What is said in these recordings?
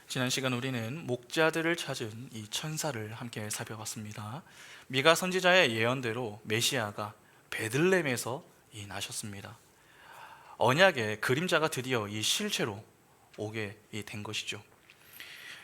지난 시간 우리는 목자들을 찾은 이 천사를 함께 살펴봤습니다. 미가 선지자의 예언대로 메시아가 베들레헴에서 나셨습니다. 언약의 그림자가 드디어 이 실체로 오게 된 것이죠.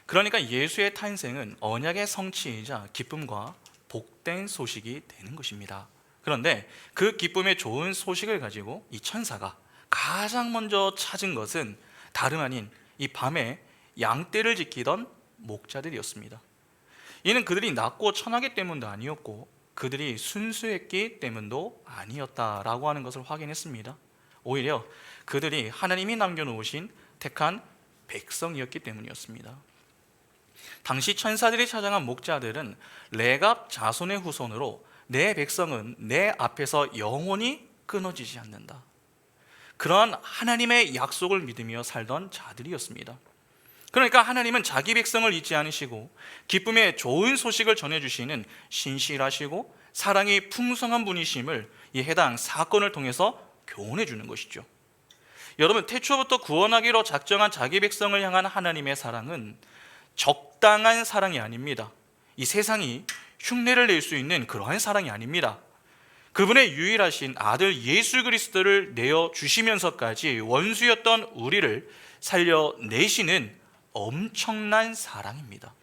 그러니까 예수의 탄생은 언약의 성취이자 기쁨과 복된 소식이 되는 것입니다. 그런데 그 기쁨의 좋은 소식을 가지고 이 천사가 가장 먼저 찾은 것은 다름 아닌 이 밤에 양떼를 지키던 목자들이었습니다. 이는 그들이 낮고 천하기 때문도 아니었고 그들이 순수했기 때문도 아니었다라고 하는 것을 확인했습니다. 오히려 그들이 하나님이 남겨놓으신 택한 백성이었기 때문이었습니다. 당시 천사들이 찾아간 목자들은 레갑 자손의 후손으로 내 백성은 내 앞에서 영원히 끊어지지 않는다, 그러한 하나님의 약속을 믿으며 살던 자들이었습니다. 그러니까 하나님은 자기 백성을 잊지 않으시고 기쁨의 좋은 소식을 전해주시는 신실하시고 사랑이 풍성한 분이심을 이 해당 사건을 통해서 교훈해 주는 것이죠. 여러분, 태초부터 구원하기로 작정한 자기 백성을 향한 하나님의 사랑은 적당한 사랑이 아닙니다. 이 세상이 흉내를 낼 수 있는 그러한 사랑이 아닙니다. 그분의 유일하신 아들 예수 그리스도를 내어 주시면서까지 원수였던 우리를 살려내시는 엄청난 사랑입니다.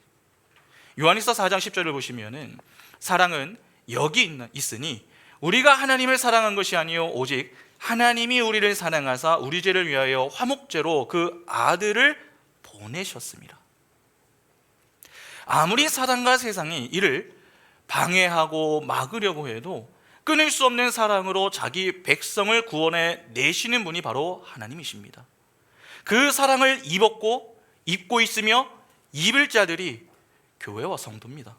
요한일서 4장 10절을 보시면은 사랑은 여기 있으니 우리가 하나님을 사랑한 것이 아니요 오직 하나님이 우리를 사랑하사 우리 죄를 위하여 화목제로 그 아들을 보내셨습니다. 아무리 사단과 세상이 이를 방해하고 막으려고 해도 끊을 수 없는 사랑으로 자기 백성을 구원해 내시는 분이 바로 하나님이십니다. 그 사랑을 입고 있으며 입을 자들이 교회와 성도입니다.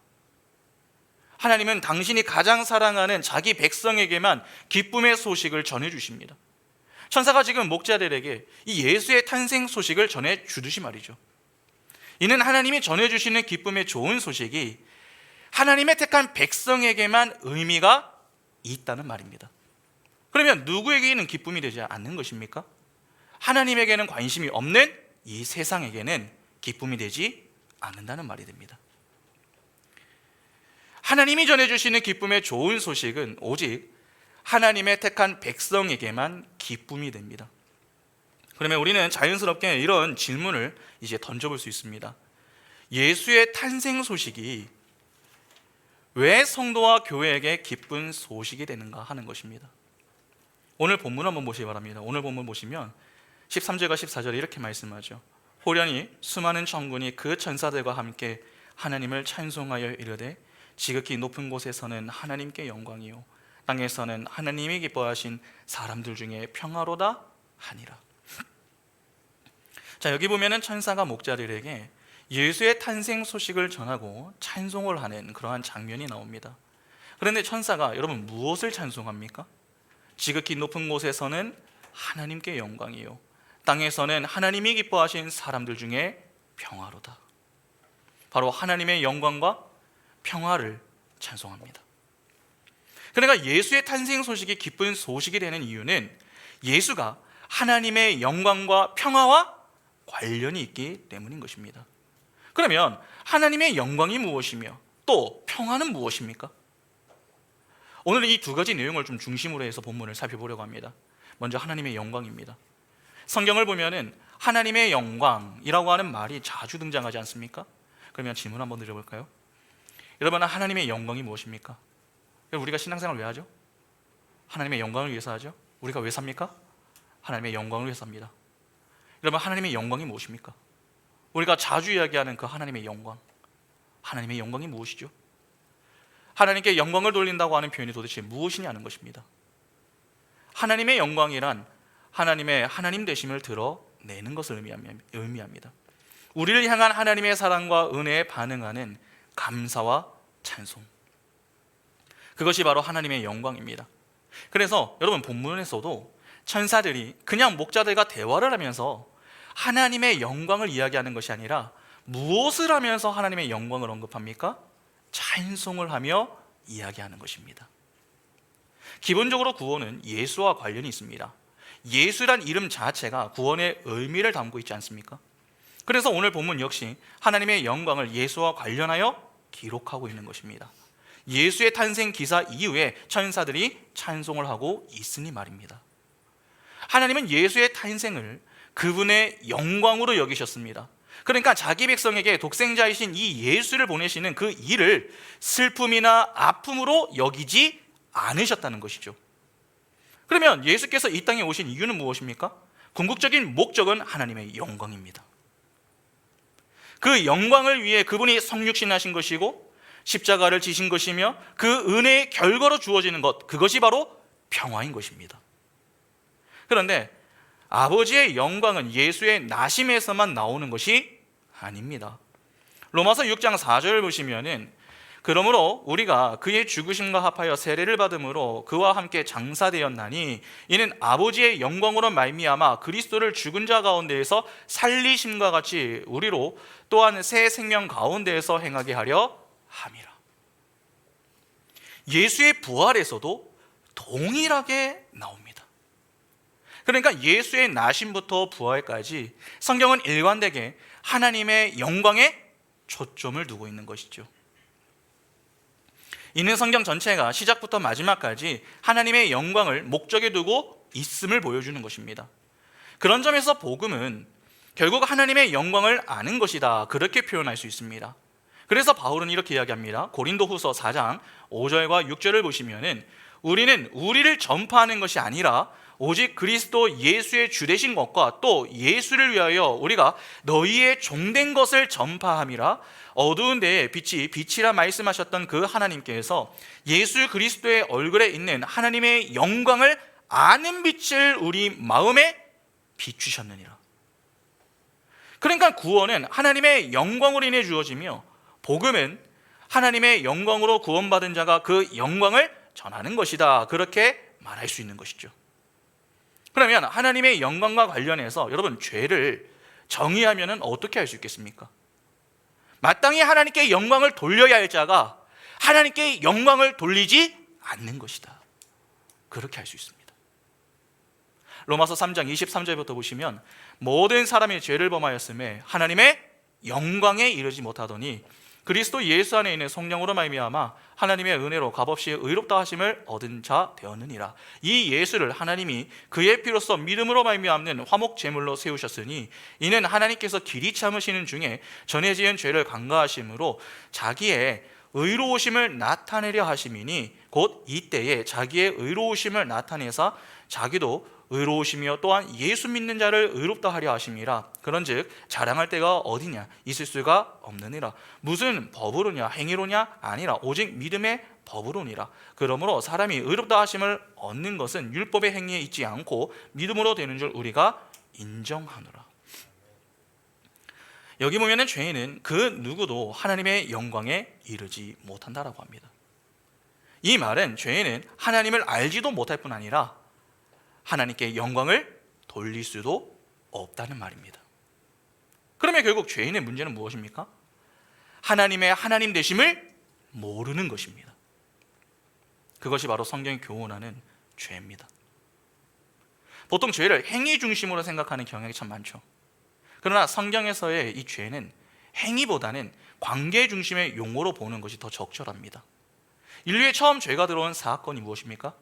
하나님은 당신이 가장 사랑하는 자기 백성에게만 기쁨의 소식을 전해주십니다. 천사가 지금 목자들에게 이 예수의 탄생 소식을 전해주듯이 말이죠. 이는 하나님이 전해주시는 기쁨의 좋은 소식이 하나님의 택한 백성에게만 의미가 있다는 말입니다. 그러면 누구에게는 기쁨이 되지 않는 것입니까? 하나님에게는 관심이 없는 이 세상에게는 기쁨이 되지 않는다는 말이 됩니다. 하나님이 전해주시는 기쁨의 좋은 소식은 오직 하나님의 택한 백성에게만 기쁨이 됩니다. 그러면 우리는 자연스럽게 이런 질문을 이제 던져볼 수 있습니다. 예수의 탄생 소식이 왜 성도와 교회에게 기쁜 소식이 되는가 하는 것입니다. 오늘 본문 한번 보시기 바랍니다. 오늘 본문 보시면 13절과 14절에 이렇게 말씀하죠. 호련히 수많은 천군이 그 천사들과 함께 하나님을 찬송하여 이르되 지극히 높은 곳에서는 하나님께 영광이요 땅에서는 하나님이 기뻐하신 사람들 중에 평화로다 하니라. 자, 여기 보면은 천사가 목자들에게 예수의 탄생 소식을 전하고 찬송을 하는 그러한 장면이 나옵니다. 그런데 천사가 여러분 무엇을 찬송합니까? 지극히 높은 곳에서는 하나님께 영광이요 땅에서는 하나님이 기뻐하신 사람들 중에 평화로다. 바로 하나님의 영광과 평화를 찬송합니다. 그러니까 예수의 탄생 소식이 기쁜 소식이 되는 이유는 예수가 하나님의 영광과 평화와 관련이 있기 때문인 것입니다. 그러면 하나님의 영광이 무엇이며 또 평화는 무엇입니까? 오늘 이 두 가지 내용을 좀 중심으로 해서 본문을 살펴보려고 합니다. 먼저 하나님의 영광입니다. 성경을 보면은 하나님의 영광이라고 하는 말이 자주 등장하지 않습니까? 그러면 질문 한번 드려볼까요? 여러분, 하나님의 영광이 무엇입니까? 우리가 신앙생활을 왜 하죠? 하나님의 영광을 위해서 하죠. 우리가 왜 삽니까? 하나님의 영광을 위해서 삽니다. 여러분, 하나님의 영광이 무엇입니까? 우리가 자주 이야기하는 그 하나님의 영광, 하나님의 영광이 무엇이죠? 하나님께 영광을 돌린다고 하는 표현이 도대체 무엇이냐는 것입니다. 하나님의 영광이란 하나님의 하나님 되심을 드러내는 것을 의미합니다. 우리를 향한 하나님의 사랑과 은혜에 반응하는 감사와 찬송, 그것이 바로 하나님의 영광입니다. 그래서 여러분, 본문에서도 천사들이 그냥 목자들과 대화를 하면서 하나님의 영광을 이야기하는 것이 아니라 무엇을 하면서 하나님의 영광을 언급합니까? 찬송을 하며 이야기하는 것입니다. 기본적으로 구원은 예수와 관련이 있습니다. 예수란 이름 자체가 구원의 의미를 담고 있지 않습니까? 그래서 오늘 본문 역시 하나님의 영광을 예수와 관련하여 기록하고 있는 것입니다. 예수의 탄생 기사 이후에 천사들이 찬송을 하고 있으니 말입니다. 하나님은 예수의 탄생을 그분의 영광으로 여기셨습니다. 그러니까 자기 백성에게 독생자이신 이 예수를 보내시는 그 일을 슬픔이나 아픔으로 여기지 않으셨다는 것이죠. 그러면 예수께서 이 땅에 오신 이유는 무엇입니까? 궁극적인 목적은 하나님의 영광입니다. 그 영광을 위해 그분이 성육신하신 것이고 십자가를 지신 것이며 그 은혜의 결과로 주어지는 것, 그것이 바로 평화인 것입니다. 그런데 아버지의 영광은 예수의 나심에서만 나오는 것이 아닙니다. 로마서 6장 4절을 보시면은 그러므로 우리가 그의 죽으심과 합하여 세례를 받음으로 그와 함께 장사되었나니 이는 아버지의 영광으로 말미암아 그리스도를 죽은 자 가운데에서 살리심과 같이 우리로 또한 새 생명 가운데에서 행하게 하려 함이라. 예수의 부활에서도 동일하게 나옵니다. 그러니까 예수의 나심부터 부활까지 성경은 일관되게 하나님의 영광에 초점을 두고 있는 것이죠. 이는 성경 전체가 시작부터 마지막까지 하나님의 영광을 목적에 두고 있음을 보여주는 것입니다. 그런 점에서 복음은 결국 하나님의 영광을 아는 것이다, 그렇게 표현할 수 있습니다. 그래서 바울은 이렇게 이야기합니다. 고린도후서 4장 5절과 6절을 보시면은 우리는 우리를 전파하는 것이 아니라 오직 그리스도 예수의 주되신 것과 또 예수를 위하여 우리가 너희의 종된 것을 전파함이라. 어두운 데에 빛이 빛이라 말씀하셨던 그 하나님께서 예수 그리스도의 얼굴에 있는 하나님의 영광을 아는 빛을 우리 마음에 비추셨느니라. 그러니까 구원은 하나님의 영광으로 인해 주어지며 복음은 하나님의 영광으로 구원받은 자가 그 영광을 전하는 것이다, 그렇게 말할 수 있는 것이죠. 그러면 하나님의 영광과 관련해서 여러분, 죄를 정의하면 어떻게 할 수 있겠습니까? 마땅히 하나님께 영광을 돌려야 할 자가 하나님께 영광을 돌리지 않는 것이다, 그렇게 할 수 있습니다. 로마서 3장 23절부터 보시면 모든 사람이 죄를 범하였음에 하나님의 영광에 이르지 못하더니 그리스도 예수 안에 있는 성령으로 말미암아 하나님의 은혜로 값없이 의롭다 하심을 얻은 자 되었느니라. 이 예수를 하나님이 그의 피로써 믿음으로 말미암는 화목 제물로 세우셨으니 이는 하나님께서 길이 참으시는 중에 전에 지은 죄를 간과하심으로 자기의 의로우심을 나타내려 하심이니 곧 이때에 자기의 의로우심을 나타내사 자기도 의로우시며 또한 예수 믿는 자를 의롭다 하려 하심이라. 그런즉 자랑할 때가 어디냐, 있을 수가 없느니라. 무슨 법으로냐, 행위로냐, 아니라 오직 믿음의 법으로니라. 그러므로 사람이 의롭다 하심을 얻는 것은 율법의 행위에 있지 않고 믿음으로 되는 줄 우리가 인정하노라. 여기 보면은 죄인은 그 누구도 하나님의 영광에 이르지 못한다라고 합니다. 이 말은 죄인은 하나님을 알지도 못할 뿐 아니라 하나님께 영광을 돌릴 수도 없다는 말입니다. 그러면 결국 죄인의 문제는 무엇입니까? 하나님의 하나님 되심을 모르는 것입니다. 그것이 바로 성경이 교훈하는 죄입니다. 보통 죄를 행위 중심으로 생각하는 경향이 참 많죠. 그러나 성경에서의 이 죄는 행위보다는 관계 중심의 용어로 보는 것이 더 적절합니다. 인류에 처음 죄가 들어온 사건이 무엇입니까?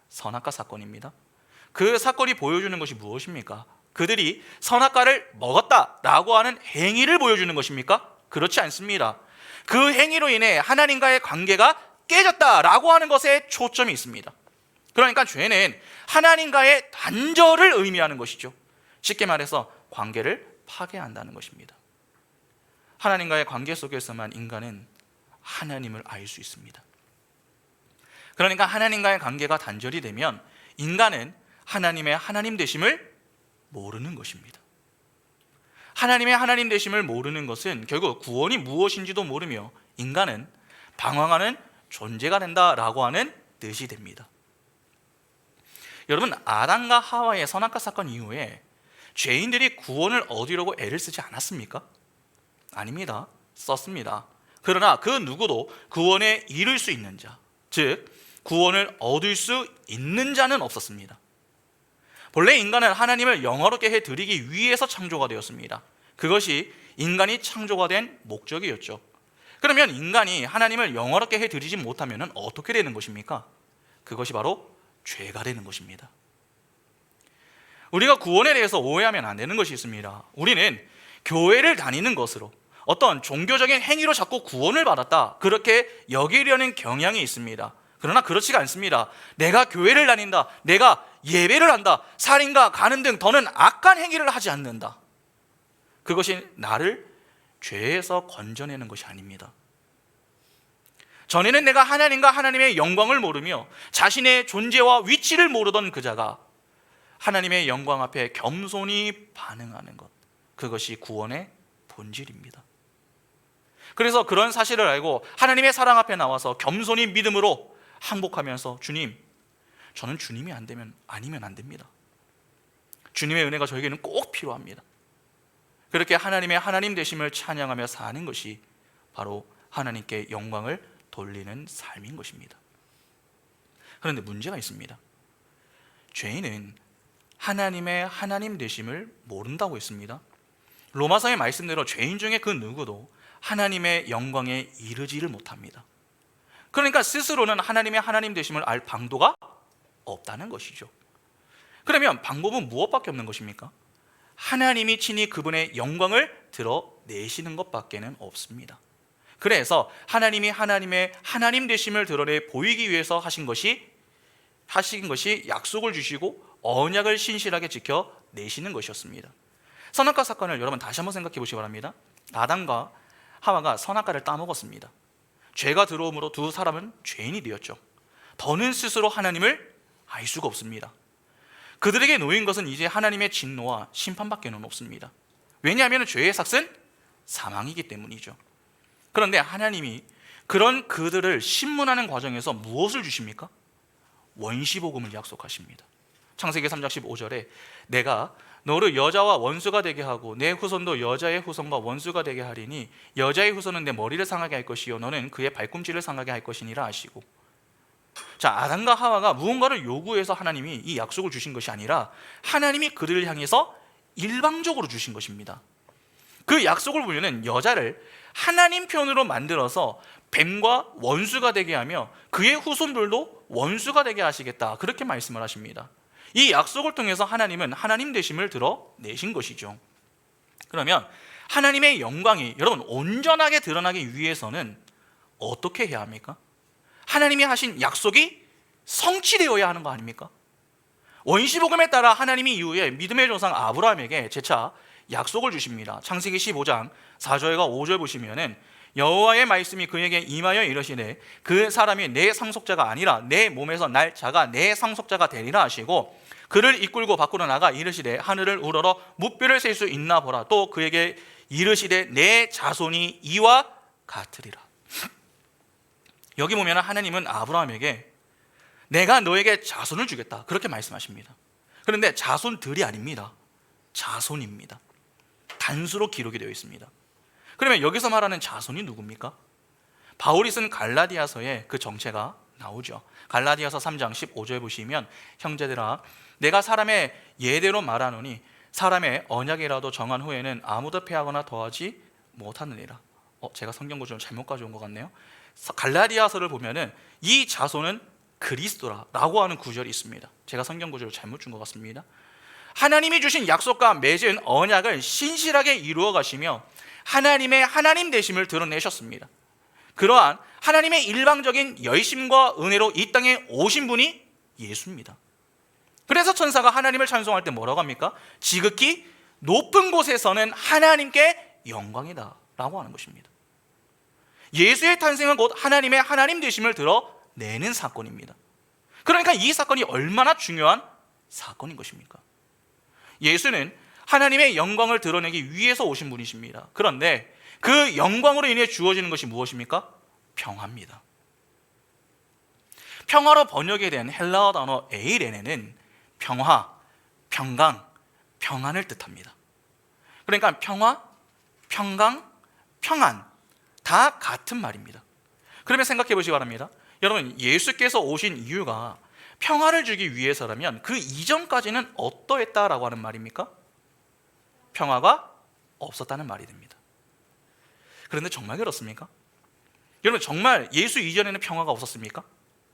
선악과 사건입니다. 그 사건이 보여주는 것이 무엇입니까? 그들이 선악과를 먹었다라고 하는 행위를 보여주는 것입니까? 그렇지 않습니다. 그 행위로 인해 하나님과의 관계가 깨졌다라고 하는 것에 초점이 있습니다. 그러니까 죄는 하나님과의 단절을 의미하는 것이죠. 쉽게 말해서 관계를 파괴한다는 것입니다. 하나님과의 관계 속에서만 인간은 하나님을 알 수 있습니다. 그러니까 하나님과의 관계가 단절이 되면 인간은 하나님의 하나님 되심을 모르는 것입니다. 하나님의 하나님 되심을 모르는 것은 결국 구원이 무엇인지도 모르며 인간은 방황하는 존재가 된다라고 하는 뜻이 됩니다. 여러분, 아담과 하와의 선악과 사건 이후에 죄인들이 구원을 얻으려고 애를 쓰지 않았습니까? 아닙니다. 썼습니다. 그러나 그 누구도 구원에 이를 수 있는 자, 즉 구원을 얻을 수 있는 자는 없었습니다. 본래 인간은 하나님을 영화롭게 해드리기 위해서 창조가 되었습니다. 그것이 인간이 창조가 된 목적이었죠. 그러면 인간이 하나님을 영화롭게 해드리지 못하면 어떻게 되는 것입니까? 그것이 바로 죄가 되는 것입니다. 우리가 구원에 대해서 오해하면 안 되는 것이 있습니다. 우리는 교회를 다니는 것으로 어떤 종교적인 행위로 자꾸 구원을 받았다, 그렇게 여기려는 경향이 있습니다. 그러나 그렇지가 않습니다. 내가 교회를 다닌다, 내가 예배를 한다, 살인과 간음 등 더는 악한 행위를 하지 않는다, 그것이 나를 죄에서 건져내는 것이 아닙니다. 전에는 내가 하나님과 하나님의 영광을 모르며 자신의 존재와 위치를 모르던 그자가 하나님의 영광 앞에 겸손히 반응하는 것, 그것이 구원의 본질입니다. 그래서 그런 사실을 알고 하나님의 사랑 앞에 나와서 겸손히 믿음으로 항복하면서, 주님, 저는 주님이 아니면 안 됩니다. 주님의 은혜가 저에게는 꼭 필요합니다. 그렇게 하나님의 하나님 되심을 찬양하며 사는 것이 바로 하나님께 영광을 돌리는 삶인 것입니다. 그런데 문제가 있습니다. 죄인은 하나님의 하나님 되심을 모른다고 했습니다. 로마서의 말씀대로 죄인 중에 그 누구도 하나님의 영광에 이르지를 못합니다. 그러니까 스스로는 하나님의 하나님 되심을 알 방도가 없다는 것이죠. 그러면 방법은 무엇밖에 없는 것입니까? 하나님이 친히 그분의 영광을 드러내시는 것밖에는 없습니다. 그래서 하나님이 하나님의 하나님 되심을 드러내 보이기 위해서 하신 것이 약속을 주시고 언약을 신실하게 지켜내시는 것이었습니다. 선악과 사건을 여러분 다시 한번 생각해 보시기 바랍니다. 아담과 하와가 선악과를 따먹었습니다. 죄가 들어옴으로 두 사람은 죄인이 되었죠. 더는 스스로 하나님을 알 수가 없습니다. 그들에게 놓인 것은 이제 하나님의 진노와 심판밖에는 없습니다. 왜냐하면 죄의 삭은 사망이기 때문이죠. 그런데 하나님이 그런 그들을 신문하는 과정에서 무엇을 주십니까? 원시복음을 약속하십니다. 창세기 3장 15절에 내가 너를 여자와 원수가 되게 하고 내 후손도 여자의 후손과 원수가 되게 하리니 여자의 후손은 내 머리를 상하게 할 것이요 너는 그의 발꿈치를 상하게 할 것이니라 하시고, 자, 아담과 하와가 무언가를 요구해서 하나님이 이 약속을 주신 것이 아니라 하나님이 그들을 향해서 일방적으로 주신 것입니다. 그 약속을 보면은 여자를 하나님 편으로 만들어서 뱀과 원수가 되게 하며 그의 후손들도 원수가 되게 하시겠다, 그렇게 말씀을 하십니다. 이 약속을 통해서 하나님은 하나님 되심을 드러내신 것이죠. 그러면 하나님의 영광이 여러분 온전하게 드러나기 위해서는 어떻게 해야 합니까? 하나님이 하신 약속이 성취되어야 하는 거 아닙니까? 원시복음에 따라 하나님이 이후에 믿음의 조상 아브라함에게 재차 약속을 주십니다. 창세기 15장 4절과 5절 보시면은 여호와의 말씀이 그에게 임하여 이르시되 그 사람이 내 상속자가 아니라 내 몸에서 날 자가 내 상속자가 되리라 하시고, 그를 이끌고 밖으로 나가 이르시되 하늘을 우러러 무뼈를 셀 수 있나 보라. 또 그에게 이르시되 내 자손이 이와 같으리라. 여기 보면 하나님은 아브라함에게 내가 너에게 자손을 주겠다, 그렇게 말씀하십니다. 그런데 자손들이 아닙니다. 자손입니다. 단수로 기록이 되어 있습니다. 그러면 여기서 말하는 자손이 누굽니까? 바울이 쓴 갈라디아서에 그 정체가 나오죠. 갈라디아서 3장 15절 보시면 형제들아 내가 사람의 예대로 말하노니 사람의 언약이라도 정한 후에는 아무도 패하거나 더하지 못하느니라. 제가 성경 구절을 잘못 가져온 것 같네요. 갈라디아서를 보면은 이 자손은 그리스도라고 하는 구절이 있습니다. 제가 성경 구절을 잘못 준 것 같습니다. 하나님이 주신 약속과 맺은 언약을 신실하게 이루어 가시며 하나님의 하나님 되심을 드러내셨습니다. 그러한 하나님의 일방적인 열심과 은혜로 이 땅에 오신 분이 예수입니다. 그래서 천사가 하나님을 찬송할 때 뭐라고 합니까? 지극히 높은 곳에서는 하나님께 영광이다 라고 하는 것입니다. 예수의 탄생은 곧 하나님의 하나님 되심을 드러내는 사건입니다. 그러니까 이 사건이 얼마나 중요한 사건인 것입니까? 예수는 하나님의 영광을 드러내기 위해서 오신 분이십니다. 그런데 그 영광으로 인해 주어지는 것이 무엇입니까? 평화입니다. 평화로 번역이 된 헬라어 단어 에이레네는 평화, 평강, 평안을 뜻합니다. 그러니까 평화, 평강, 평안 다 같은 말입니다. 그러면 생각해 보시기 바랍니다. 여러분, 예수께서 오신 이유가 평화를 주기 위해서라면 그 이전까지는 어떠했다라고 하는 말입니까? 평화가 없었다는 말이 됩니다. 그런데 정말 그렇습니까? 여러분, 정말 예수 이전에는 평화가 없었습니까?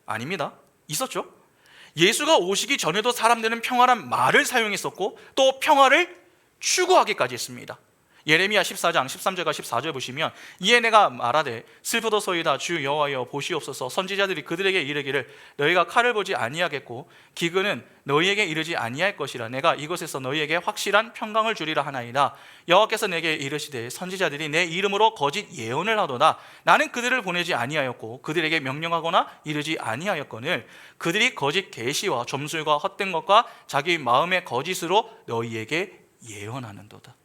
아닙니다. 있었죠. 예수가 오시기 전에도 사람들은 평화란 말을 사용했었고 또 평화를 추구하기까지 했습니다. 예레미야 14장 13절과 14절 보시면, 이에 내가 말하되 슬프도소이다 주 여호와여 보시옵소서, 선지자들이 그들에게 이르기를 너희가 칼을 보지 아니하겠고 기근은 너희에게 이르지 아니할 것이라. 내가 이곳에서 너희에게 확실한 평강을 주리라 하나이다. 여호와께서 내게 이르시되 선지자들이 내 이름으로 거짓 예언을 하도다. 나는 그들을 보내지 아니하였고 그들에게 명령하거나 이르지 아니하였거늘 그들이 거짓 계시와 점술과 헛된 것과 자기 마음의 거짓으로 너희에게 예언하는도다.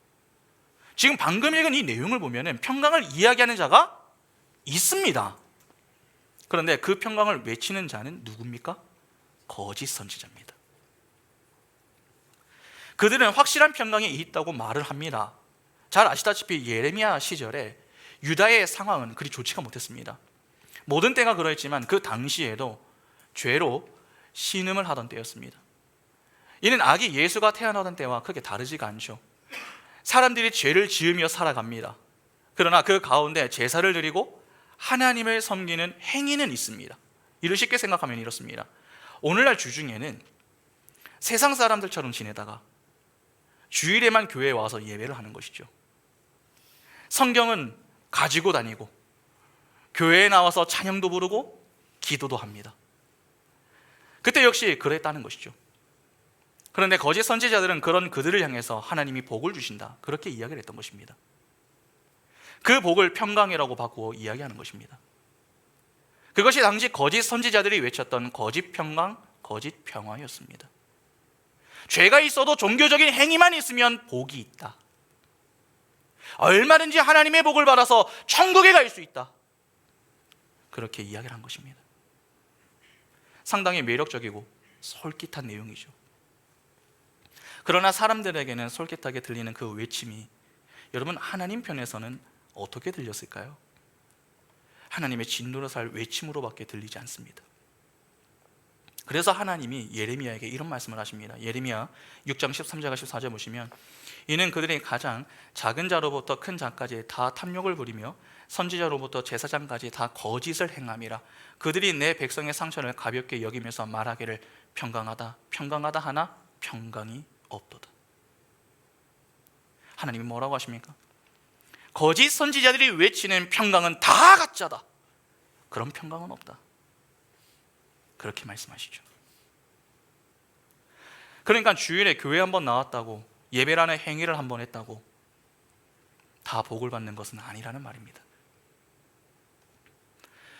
지금 방금 읽은 이 내용을 보면 평강을 이야기하는 자가 있습니다. 그런데 그 평강을 외치는 자는 누굽니까? 거짓 선지자입니다. 그들은 확실한 평강이 있다고 말을 합니다. 잘 아시다시피 예레미야 시절에 유다의 상황은 그리 좋지가 못했습니다. 모든 때가 그러했지만 그 당시에도 죄로 신음을 하던 때였습니다. 이는 아기 예수가 태어나던 때와 크게 다르지가 않죠. 사람들이 죄를 지으며 살아갑니다. 그러나 그 가운데 제사를 드리고 하나님을 섬기는 행위는 있습니다. 이를 쉽게 생각하면 이렇습니다. 오늘날 주중에는 세상 사람들처럼 지내다가 주일에만 교회에 와서 예배를 하는 것이죠. 성경은 가지고 다니고 교회에 나와서 찬양도 부르고 기도도 합니다. 그때 역시 그랬다는 것이죠. 그런데 거짓 선지자들은 그런 그들을 향해서 하나님이 복을 주신다, 그렇게 이야기를 했던 것입니다. 그 복을 평강이라고 바꾸어 이야기하는 것입니다. 그것이 당시 거짓 선지자들이 외쳤던 거짓 평강, 거짓 평화였습니다. 죄가 있어도 종교적인 행위만 있으면 복이 있다. 얼마든지 하나님의 복을 받아서 천국에 갈 수 있다. 그렇게 이야기를 한 것입니다. 상당히 매력적이고 솔깃한 내용이죠. 그러나 사람들에게는 솔깃하게 들리는 그 외침이 여러분, 하나님 편에서는 어떻게 들렸을까요? 하나님의 진노로 살 외침으로밖에 들리지 않습니다. 그래서 하나님이 예레미야에게 이런 말씀을 하십니다. 예레미야 6장 13절과 14절 보시면, 이는 그들이 가장 작은 자로부터 큰 자까지 다 탐욕을 부리며 선지자로부터 제사장까지 다 거짓을 행함이라. 그들이 내 백성의 상처를 가볍게 여기면서 말하기를 평강하다 평강하다 하나 평강이 없도다. 하나님이 뭐라고 하십니까? 거짓 선지자들이 외치는 평강은 다 가짜다. 그런 평강은 없다. 그렇게 말씀하시죠. 그러니까 주일에 교회 한번 나왔다고, 예배라는 행위를 한번 했다고 다 복을 받는 것은 아니라는 말입니다.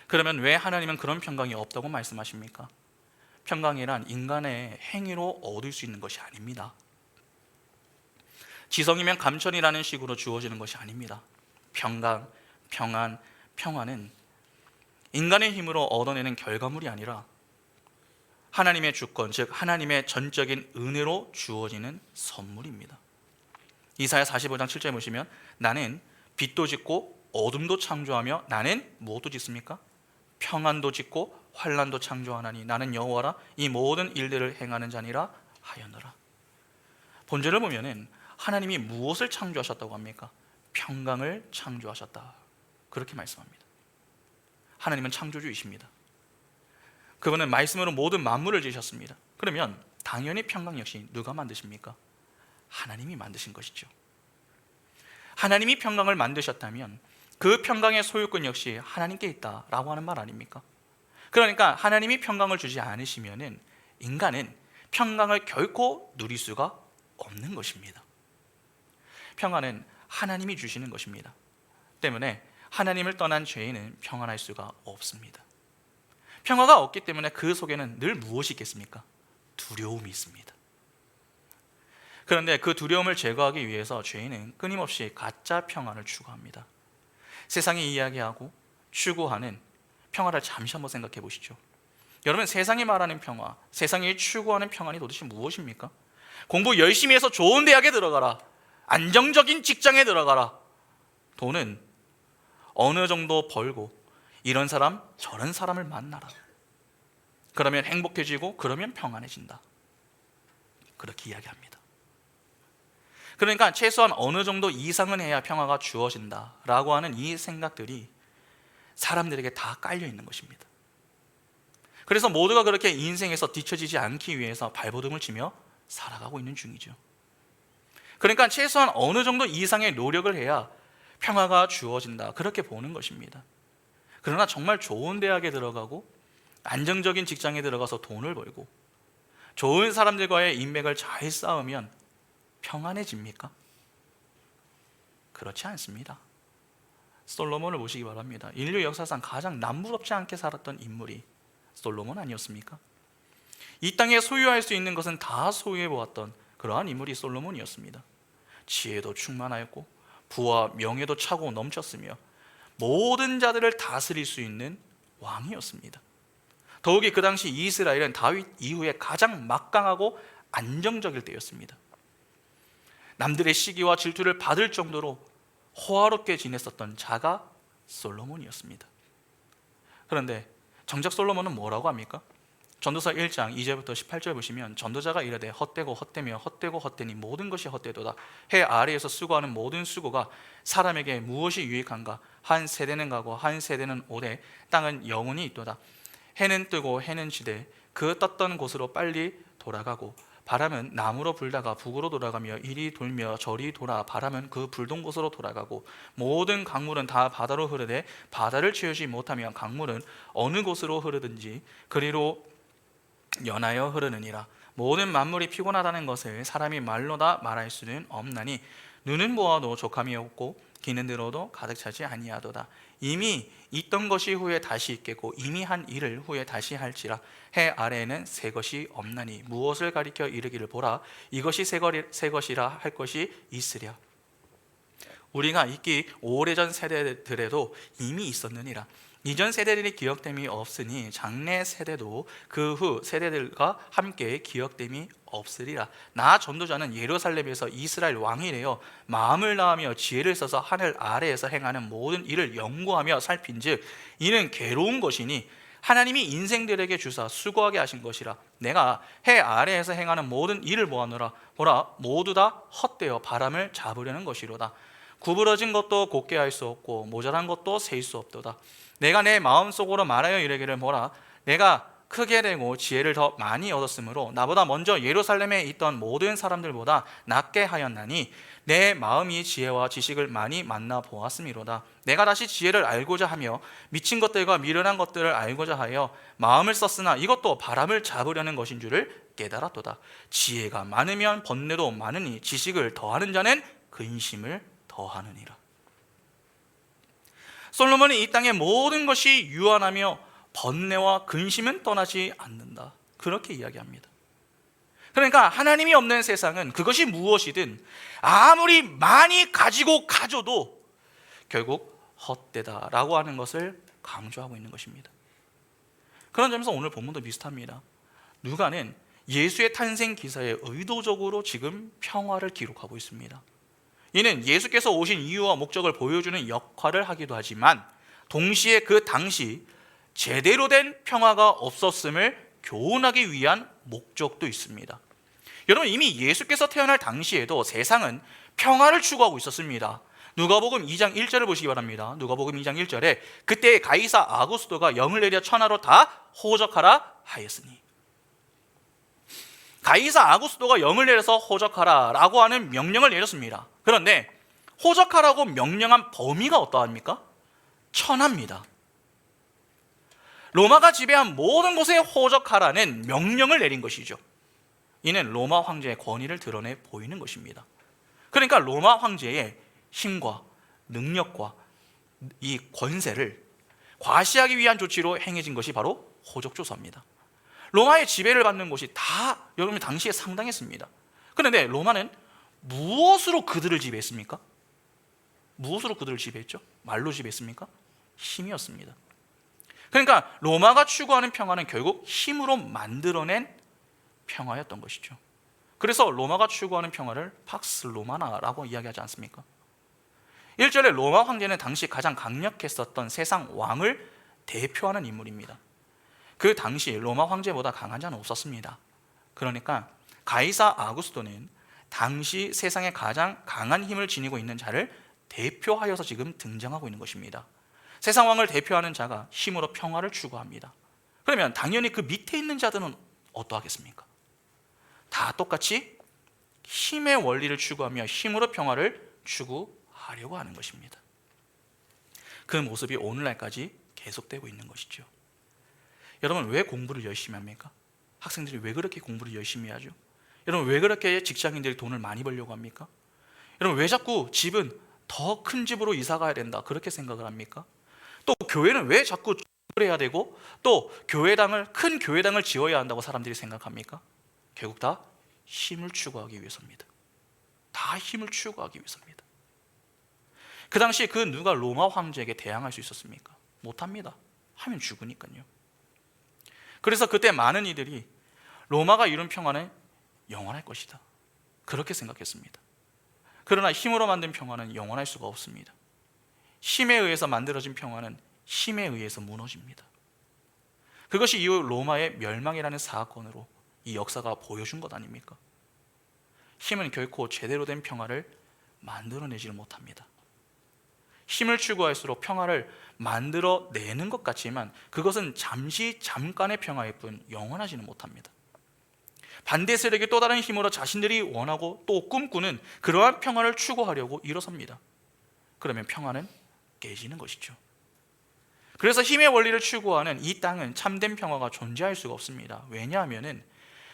그러면 왜 하나님은 그런 평강이 없다고 말씀하십니까? 평강이란 인간의 행위로 얻을 수 있는 것이 아닙니다. 지성이면 감천이라는 식으로 주어지는 것이 아닙니다. 평강, 평안, 평화는 인간의 힘으로 얻어내는 결과물이 아니라 하나님의 주권, 즉 하나님의 전적인 은혜로 주어지는 선물입니다. 이사야 45장 7절에 보시면, 나는 빛도 짓고 어둠도 창조하며 나는 무엇도 짓습니까? 평안도 짓고 환난도 창조하나니 나는 여호와라 이 모든 일들을 행하는 자니라 하였노라. 본절을 보면은 하나님이 무엇을 창조하셨다고 합니까? 평강을 창조하셨다, 그렇게 말씀합니다. 하나님은 창조주이십니다. 그분은 말씀으로 모든 만물을 지으셨습니다. 그러면 당연히 평강 역시 누가 만드십니까? 하나님이 만드신 것이죠. 하나님이 평강을 만드셨다면 그 평강의 소유권 역시 하나님께 있다라고 하는 말 아닙니까? 그러니까 하나님이 평강을 주지 않으시면은 인간은 평강을 결코 누릴 수가 없는 것입니다. 평안은 하나님이 주시는 것입니다. 때문에 하나님을 떠난 죄인은 평안할 수가 없습니다. 평화가 없기 때문에 그 속에는 늘 무엇이 있겠습니까? 두려움이 있습니다. 그런데 그 두려움을 제거하기 위해서 죄인은 끊임없이 가짜 평안을 추구합니다. 세상이 이야기하고 추구하는 평화를 잠시 한번 생각해 보시죠. 여러분, 세상이 말하는 평화, 세상이 추구하는 평안이 도대체 무엇입니까? 공부 열심히 해서 좋은 대학에 들어가라, 안정적인 직장에 들어가라, 돈은 어느 정도 벌고 이런 사람 저런 사람을 만나라, 그러면 행복해지고 그러면 평안해진다, 그렇게 이야기합니다. 그러니까 최소한 어느 정도 이상은 해야 평화가 주어진다라고 하는 이 생각들이 사람들에게 다 깔려 있는 것입니다. 그래서 모두가 그렇게 인생에서 뒤처지지 않기 위해서 발버둥을 치며 살아가고 있는 중이죠. 그러니까 최소한 어느 정도 이상의 노력을 해야 평화가 주어진다, 그렇게 보는 것입니다. 그러나 정말 좋은 대학에 들어가고 안정적인 직장에 들어가서 돈을 벌고 좋은 사람들과의 인맥을 잘 쌓으면 평안해집니까? 그렇지 않습니다. 솔로몬을 보시기 바랍니다. 인류 역사상 가장 남부럽지 않게 살았던 인물이 솔로몬 아니었습니까? 이 땅에 소유할 수 있는 것은 다 소유해 보았던 그러한 인물이 솔로몬이었습니다. 지혜도 충만하였고 부와 명예도 차고 넘쳤으며 모든 자들을 다스릴 수 있는 왕이었습니다. 더욱이 그 당시 이스라엘은 다윗 이후에 가장 막강하고 안정적일 때였습니다. 남들의 시기와 질투를 받을 정도로 호화롭게 지냈었던 자가 솔로몬이었습니다. 그런데 정작 솔로몬은 뭐라고 합니까? 전도서 1장 2절부터 18절 보시면 전도자가 이르되 헛되고 헛되며 헛되고 헛되니 모든 것이 헛되도다. 해 아래에서 수고하는 모든 수고가 사람에게 무엇이 유익한가? 한 세대는 가고 한 세대는 오되 땅은 영원히 있도다. 해는 뜨고 해는 지되 그 떴던 곳으로 빨리 돌아가고 바람은 남으로 불다가 북으로 돌아가며 이리 돌며 저리 돌아 바람은 그 불던 곳으로 돌아가고 모든 강물은 다 바다로 흐르되 바다를 채우지 못하며 강물은 어느 곳으로 흐르든지 그리로 연하여 흐르느니라. 모든 만물이 피곤하다는 것을 사람이 말로 다 말할 수는 없나니 눈은 보아도 족함이 없고 귀는 들어도 가득 차지 아니하도다. 이미 있던 것이 후에 다시 있겠고 이미 한 일을 후에 다시 할지라. 해 아래에는 새 것이 없나니 무엇을 가리켜 이르기를 보라 이것이 새 것이라 할 것이 있으랴. 우리가 있기 오래전 세대들에도 이미 있었느니라. 이전 세대들이 기억됨이 없으니 장래 세대도 그 후 세대들과 함께 기억됨이 없으리라. 나 전도자는 예루살렘에서 이스라엘 왕이 되어 마음을 다하며 지혜를 써서 하늘 아래에서 행하는 모든 일을 연구하며 살핀즉 이는 괴로운 것이니 하나님이 인생들에게 주사 수고하게 하신 것이라. 내가 해 아래에서 행하는 모든 일을 보아노라. 보라 모두 다 헛되어 바람을 잡으려는 것이로다. 구부러진 것도 곧게 할 수 없고 모자란 것도 셀 수 없도다. 내가 내 마음속으로 말하여 이르기를 보라 내가 크게 되고 지혜를 더 많이 얻었으므로 나보다 먼저 예루살렘에 있던 모든 사람들보다 낫게 하였나니 내 마음이 지혜와 지식을 많이 만나 보았음이로다. 내가 다시 지혜를 알고자 하며 미친 것들과 미련한 것들을 알고자 하여 마음을 썼으나 이것도 바람을 잡으려는 것인 줄을 깨달았도다. 지혜가 많으면 번뇌도 많으니 지식을 더하는 자는 근심을 더하느니라. 솔로몬이 이 땅의 모든 것이 유한하며 번뇌와 근심은 떠나지 않는다, 그렇게 이야기합니다. 그러니까 하나님이 없는 세상은 그것이 무엇이든 아무리 많이 가지고 가져도 결국 헛되다라고 하는 것을 강조하고 있는 것입니다. 그런 점에서 오늘 본문도 비슷합니다. 누가는 예수의 탄생 기사에 의도적으로 지금 평화를 기록하고 있습니다. 이는 예수께서 오신 이유와 목적을 보여주는 역할을 하기도 하지만 동시에 그 당시 제대로 된 평화가 없었음을 교훈하기 위한 목적도 있습니다. 여러분, 이미 예수께서 태어날 당시에도 세상은 평화를 추구하고 있었습니다. 누가복음 2장 1절을 보시기 바랍니다. 누가복음 2장 1절에 그때 가이사 아구스도가 영을 내려 천하로 다 호적하라 하였으니, 가이사 아구스도가 영을 내려서 호적하라 라고 하는 명령을 내렸습니다. 그런데 호적하라고 명령한 범위가 어떠합니까? 천하입니다. 로마가 지배한 모든 곳에 호적하라는 명령을 내린 것이죠. 이는 로마 황제의 권위를 드러내 보이는 것입니다. 그러니까 로마 황제의 힘과 능력과 이 권세를 과시하기 위한 조치로 행해진 것이 바로 호적조사입니다. 로마의 지배를 받는 곳이 다 여러분 당시에 상당했습니다. 그런데 로마는 무엇으로 그들을 지배했습니까? 무엇으로 그들을 지배했죠? 말로 지배했습니까? 힘이었습니다. 그러니까 로마가 추구하는 평화는 결국 힘으로 만들어낸 평화였던 것이죠. 그래서 로마가 추구하는 평화를 팍스 로마나라고 이야기하지 않습니까? 1절에 로마 황제는 당시 가장 강력했었던 세상 왕을 대표하는 인물입니다. 그 당시 로마 황제보다 강한 자는 없었습니다. 그러니까 가이사 아구스토는 당시 세상에 가장 강한 힘을 지니고 있는 자를 대표하여서 지금 등장하고 있는 것입니다. 세상 왕을 대표하는 자가 힘으로 평화를 추구합니다. 그러면 당연히 그 밑에 있는 자들은 어떠하겠습니까? 다 똑같이 힘의 원리를 추구하며 힘으로 평화를 추구하려고 하는 것입니다. 그 모습이 오늘날까지 계속되고 있는 것이죠. 여러분, 왜 공부를 열심히 합니까? 학생들이 왜 그렇게 공부를 열심히 하죠? 여러분, 왜 그렇게 직장인들이 돈을 많이 벌려고 합니까? 여러분, 왜 자꾸 집은 더 큰 집으로 이사 가야 된다 그렇게 생각을 합니까? 또 교회는 왜 자꾸 해야 되고 또 큰 교회당을 지어야 한다고 사람들이 생각합니까? 결국 다 힘을 추구하기 위해서입니다. 다 힘을 추구하기 위해서입니다. 그 당시 그 누가 로마 황제에게 대항할 수 있었습니까? 못합니다. 하면 죽으니까요. 그래서 그때 많은 이들이 로마가 이룬 평화는 영원할 것이다 그렇게 생각했습니다. 그러나 힘으로 만든 평화는 영원할 수가 없습니다. 힘에 의해서 만들어진 평화는 힘에 의해서 무너집니다. 그것이 이후 로마의 멸망이라는 사건으로 이 역사가 보여준 것 아닙니까? 힘은 결코 제대로 된 평화를 만들어내지를 못합니다. 힘을 추구할수록 평화를 만들어내는 것 같지만 그것은 잠깐의 평화일 뿐 영원하지는 못합니다. 반대 세력이 또 다른 힘으로 자신들이 원하고 또 꿈꾸는 그러한 평화를 추구하려고 일어섭니다. 그러면 평화는 깨지는 것이죠. 그래서 힘의 원리를 추구하는 이 땅은 참된 평화가 존재할 수가 없습니다. 왜냐하면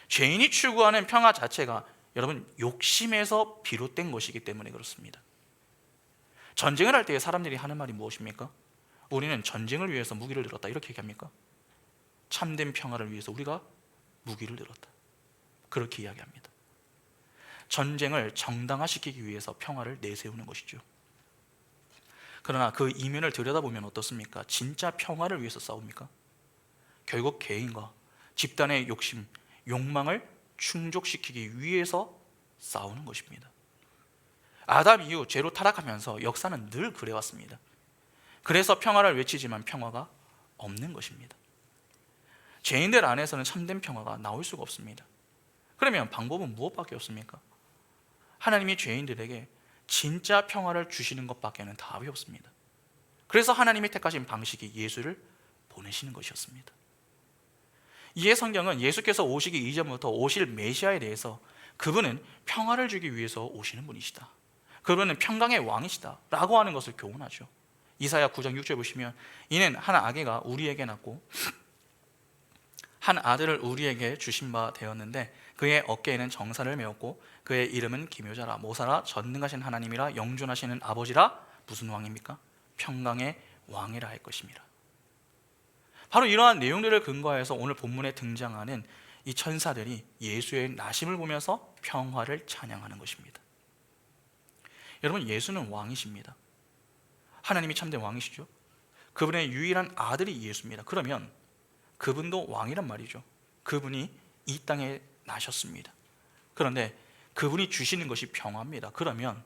죄인이 추구하는 평화 자체가 여러분 욕심에서 비롯된 것이기 때문에 그렇습니다. 전쟁을 할 때 사람들이 하는 말이 무엇입니까? 우리는 전쟁을 위해서 무기를 들었다 이렇게 얘기합니까? 참된 평화를 위해서 우리가 무기를 들었다 그렇게 이야기합니다. 전쟁을 정당화시키기 위해서 평화를 내세우는 것이죠. 그러나 그 이면을 들여다보면 어떻습니까? 진짜 평화를 위해서 싸웁니까? 결국 개인과 집단의 욕심, 욕망을 충족시키기 위해서 싸우는 것입니다. 아담 이후 죄로 타락하면서 역사는 늘 그래왔습니다. 그래서 평화를 외치지만 평화가 없는 것입니다. 죄인들 안에서는 참된 평화가 나올 수가 없습니다. 그러면 방법은 무엇밖에 없습니까? 하나님이 죄인들에게 진짜 평화를 주시는 것밖에는 답이 없습니다. 그래서 하나님이 택하신 방식이 예수를 보내시는 것이었습니다. 이에 성경은 예수께서 오시기 이전부터 오실 메시아에 대해서 그분은 평화를 주기 위해서 오시는 분이시다, 그분은 평강의 왕이시다 라고 하는 것을 교훈하죠. 이사야 9장 6절 보시면 이는 한 아기가 우리에게 낳고 한 아들을 우리에게 주신 바 되었는데 그의 어깨에는 정사를 메었고 그의 이름은 기묘자라 모사라 전능하신 하나님이라 영존하시는 아버지라. 무슨 왕입니까? 평강의 왕이라 할 것입니다. 바로 이러한 내용들을 근거해서 오늘 본문에 등장하는 이 천사들이 예수의 나심을 보면서 평화를 찬양하는 것입니다. 여러분, 예수는 왕이십니다. 하나님이 참된 왕이시죠. 그분의 유일한 아들이 예수입니다. 그러면 그분도 왕이란 말이죠. 그분이 이 땅에 나셨습니다. 그런데 그분이 주시는 것이 평화입니다. 그러면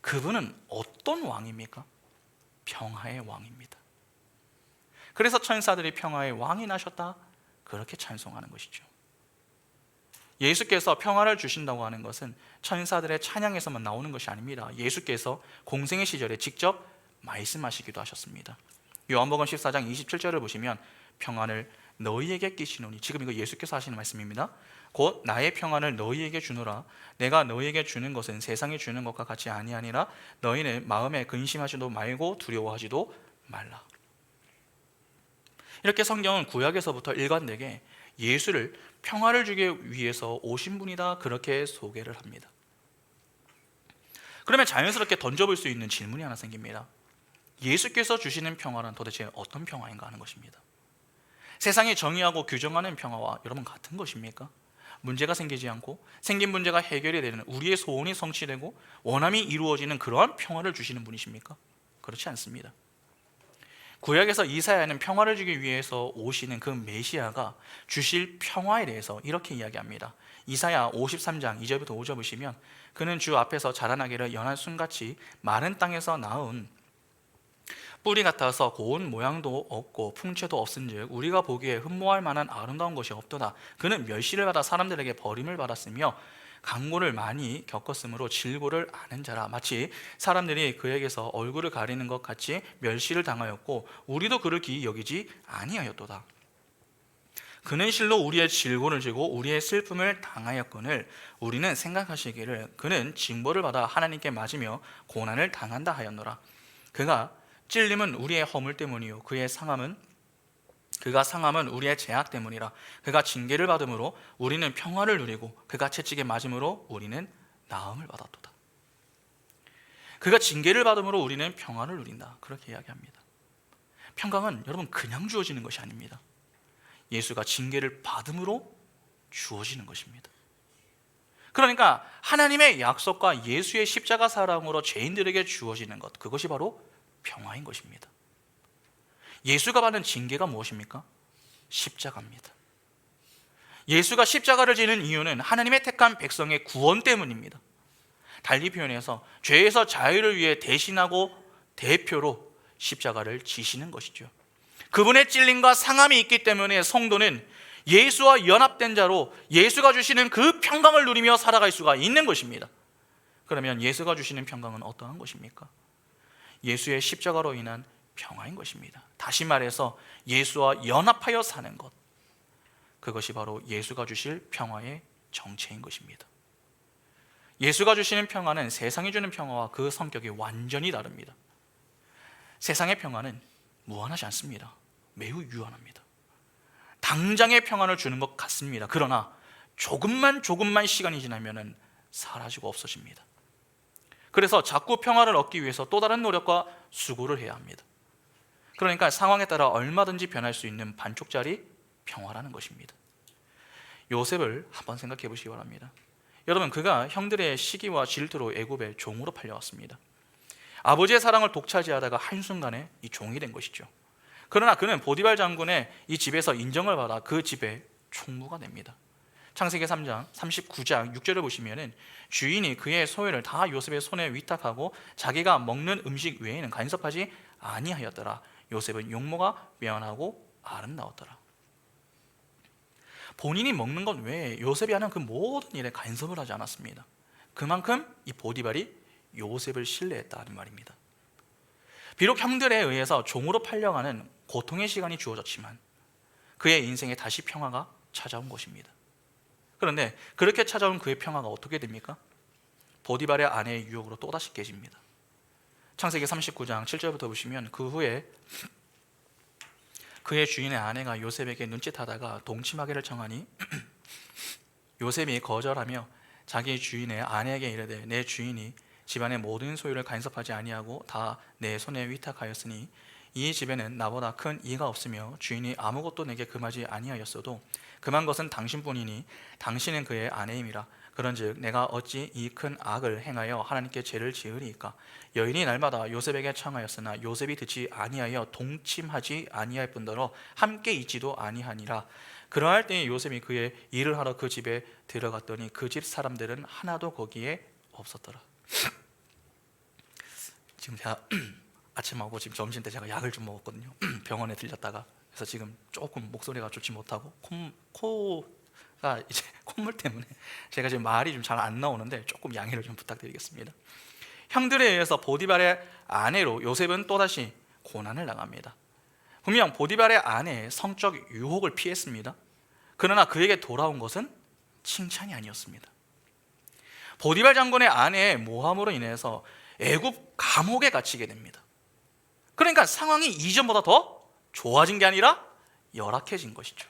그분은 어떤 왕입니까? 평화의 왕입니다. 그래서 천사들이 평화의 왕이 나셨다 그렇게 찬송하는 것이죠. 예수께서 평화를 주신다고 하는 것은 천사들의 찬양에서만 나오는 것이 아닙니다. 예수께서 공생의 시절에 직접 말씀하시기도 하셨습니다. 요한복음 14장 27절을 보시면 평안을 너희에게 끼시노니, 지금 이거 예수께서 하시는 말씀입니다. 곧 나의 평안을 너희에게 주노라. 내가 너희에게 주는 것은 세상이 주는 것과 같이 아니하니라. 너희는 마음에 근심하지도 말고 두려워하지도 말라. 이렇게 성경은 구약에서부터 일관되게 예수를 평화를 주기 위해서 오신 분이다 그렇게 소개를 합니다. 그러면 자연스럽게 던져볼 수 있는 질문이 하나 생깁니다. 예수께서 주시는 평화는 도대체 어떤 평화인가 하는 것입니다. 세상이 정의하고 규정하는 평화와 여러분 같은 것입니까? 문제가 생기지 않고 생긴 문제가 해결이 되는, 우리의 소원이 성취되고 원함이 이루어지는 그러한 평화를 주시는 분이십니까? 그렇지 않습니다. 구약에서 이사야는 평화를 주기 위해서 오시는 그 메시아가 주실 평화에 대해서 이렇게 이야기합니다. 이사야 53장 2절부터 5절 보시면 그는 주 앞에서 자라나기를 연한 순같이 마른 땅에서 나은 뿌리 같아서 고운 모양도 없고 풍채도 없은즉 우리가 보기에 흠모할 만한 아름다운 것이 없도다. 그는 멸시를 받아 사람들에게 버림을 받았으며 강고를 많이 겪었으므로 질고를 아는 자라. 마치 사람들이 그에게서 얼굴을 가리는 것 같이 멸시를 당하였고 우리도 그를 기이 여기지 아니하였도다. 그는 실로 우리의 질고를 지고 우리의 슬픔을 당하였거늘 우리는 생각하시기를 그는 징벌을 받아 하나님께 맞으며 고난을 당한다 하였노라. 그가 찔림은 우리의 허물 때문이요 그가 상함은 우리의 죄악 때문이라. 그가 징계를 받음으로 우리는 평화를 누리고 그가 채찍에 맞음으로 우리는 나음을 받았도다. 그가 징계를 받음으로 우리는 평화를 누린다. 그렇게 이야기합니다. 평강은 여러분 그냥 주어지는 것이 아닙니다. 예수가 징계를 받음으로 주어지는 것입니다. 그러니까 하나님의 약속과 예수의 십자가 사랑으로 죄인들에게 주어지는 것, 그것이 바로 평화인 것입니다. 예수가 받는 징계가 무엇입니까? 십자가입니다. 예수가 십자가를 지는 이유는 하나님의 택한 백성의 구원 때문입니다. 달리 표현해서 죄에서 자유를 위해 대신하고 대표로 십자가를 지시는 것이죠. 그분의 찔림과 상함이 있기 때문에 성도는 예수와 연합된 자로 예수가 주시는 그 평강을 누리며 살아갈 수가 있는 것입니다. 그러면 예수가 주시는 평강은 어떠한 것입니까? 예수의 십자가로 인한 평화인 것입니다. 다시 말해서 예수와 연합하여 사는 것, 그것이 바로 예수가 주실 평화의 정체인 것입니다. 예수가 주시는 평화는 세상이 주는 평화와 그 성격이 완전히 다릅니다. 세상의 평화는 무한하지 않습니다. 매우 유한합니다. 당장의 평안을 주는 것 같습니다. 그러나 조금만 시간이 지나면 사라지고 없어집니다. 그래서 자꾸 평화를 얻기 위해서 또 다른 노력과 수고를 해야 합니다. 그러니까 상황에 따라 얼마든지 변할 수 있는 반쪽짜리 평화라는 것입니다. 요셉을 한번 생각해 보시기 바랍니다. 여러분, 그가 형들의 시기와 질투로 애굽의 종으로 팔려왔습니다. 아버지의 사랑을 독차지하다가 한순간에 이 종이 된 것이죠. 그러나 그는 보디발 장군의 이 집에서 인정을 받아 그 집의 총무가 됩니다. 창세기 3장 39장 6절을 보시면 주인이 그의 소유를 다 요셉의 손에 위탁하고 자기가 먹는 음식 외에는 간섭하지 아니하였더라. 요셉은 용모가 매연하고 아름다웠더라. 본인이 먹는 것 외에 요셉이 하는 그 모든 일에 간섭을 하지 않았습니다. 그만큼 이 보디발이 요셉을 신뢰했다는 말입니다. 비록 형들에 의해서 종으로 팔려가는 고통의 시간이 주어졌지만 그의 인생에 다시 평화가 찾아온 것입니다. 그런데 그렇게 찾아온 그의 평화가 어떻게 됩니까? 보디발의 아내의 유혹으로 또다시 깨집니다. 창세기 39장 7절부터 보시면 그 후에 그의 주인의 아내가 요셉에게 눈짓하다가 동침하기를 청하니 요셉이 거절하며 자기 주인의 아내에게 이르되 내 주인이 집안의 모든 소유를 간섭하지 아니하고 다 내 손에 위탁하였으니 이 집에는 나보다 큰 이가 없으며 주인이 아무것도 내게 금하지 아니하였어도 금한 것은 당신뿐이니 당신은 그의 아내임이라. 그런즉 내가 어찌 이 큰 악을 행하여 하나님께 죄를 지으리이까. 여인이 날마다 요셉에게 청하였으나 요셉이 듣지 아니하여 동침하지 아니할 뿐더러 함께 있지도 아니하니라. 그러할 때에 요셉이 그의 일을 하러 그 집에 들어갔더니 그 집 사람들은 하나도 거기에 없었더라. 지금 제가 아침하고 지금 점심 때 제가 약을 좀 먹었거든요. 병원에 들렸다가. 그래서 지금 조금 목소리가 좋지 못하고 코가 이제 콧물 때문에 제가 지금 말이 좀 잘 안 나오는데 조금 양해를 좀 부탁드리겠습니다. 형들에 의해서 보디발의 아내로 요셉은 또다시 고난을 당합니다. 분명 보디발의 아내의 성적 유혹을 피했습니다. 그러나 그에게 돌아온 것은 칭찬이 아니었습니다. 보디발 장군의 아내의 모함으로 인해서 애굽 감옥에 갇히게 됩니다. 그러니까 상황이 이전보다 더 좋아진 게 아니라 열악해진 것이죠.